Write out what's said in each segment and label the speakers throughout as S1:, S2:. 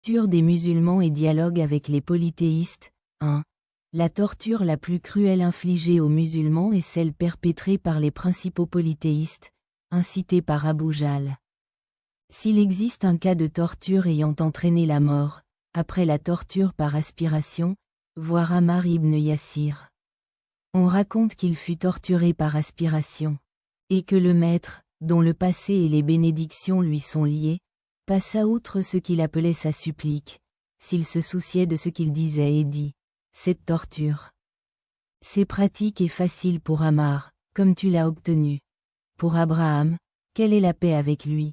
S1: Torture des musulmans et dialogue avec les polythéistes. 1. La torture la plus cruelle infligée aux musulmans est celle perpétrée par les principaux polythéistes, incités par Abu Jahl. S'il existe un cas de torture ayant entraîné la mort, après la torture par aspiration, voir Ammar ibn Yassir. On raconte qu'il fut torturé par aspiration, et que le maître, dont le passé et les bénédictions lui sont liés, passa outre ce qu'il appelait sa supplique, s'il se souciait de ce qu'il disait et dit. Cette torture. C'est pratique et facile pour Ammar, comme tu l'as obtenu. Pour Abraham, quelle est la paix avec lui?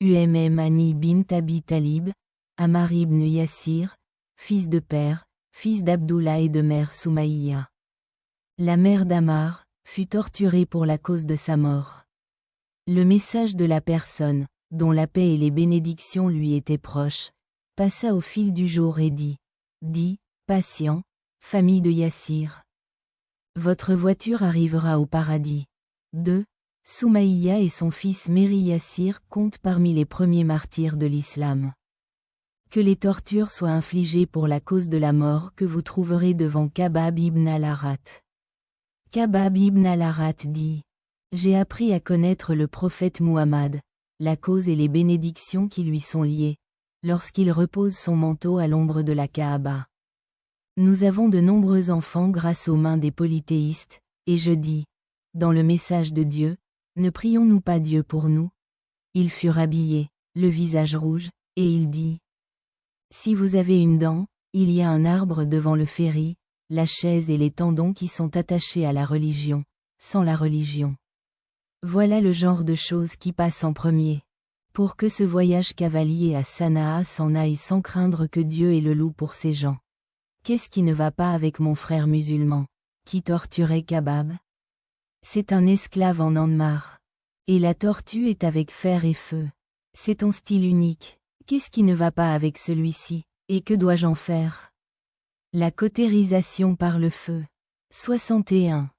S1: Hani bint Abi Talib, Ammar ibn Yassir, fils de père, fils d'Abdullah et de mère Soumaïa. La mère d'Ammar fut torturée pour la cause de sa mort. Le message de la personne, dont la paix et les bénédictions lui étaient proches, passa au fil du jour et dit, patient, famille de Yassir. Votre voiture arrivera au paradis. 2. Soumaïa et son fils Meri Yassir comptent parmi les premiers martyrs de l'islam. Que les tortures soient infligées pour la cause de la mort que vous trouverez devant Kabab ibn al-Arat. Kabab ibn al-Arat dit, j'ai appris à connaître le prophète Muhammad, la cause et les bénédictions qui lui sont liées, lorsqu'il repose son manteau à l'ombre de la Kaaba. Nous avons de nombreux enfants grâce aux mains des polythéistes, et je dis, dans le message de Dieu, ne prions-nous pas Dieu pour nous? Ils furent habillés, le visage rouge, et il dit, si vous avez une dent, il y a un arbre devant le ferry, la chaise et les tendons qui sont attachés à la religion, sans la religion. Voilà le genre de choses qui passent en premier. Pour que ce voyage cavalier à Sanaa s'en aille sans craindre que Dieu ait le loup pour ses gens. Qu'est-ce qui ne va pas avec mon frère musulman, qui torturait Kabab? C'est un esclave en Anmar. Et la tortue est avec fer et feu. C'est ton style unique. Qu'est-ce qui ne va pas avec celui-ci, et que dois-je en faire? La cautérisation par le feu. 61.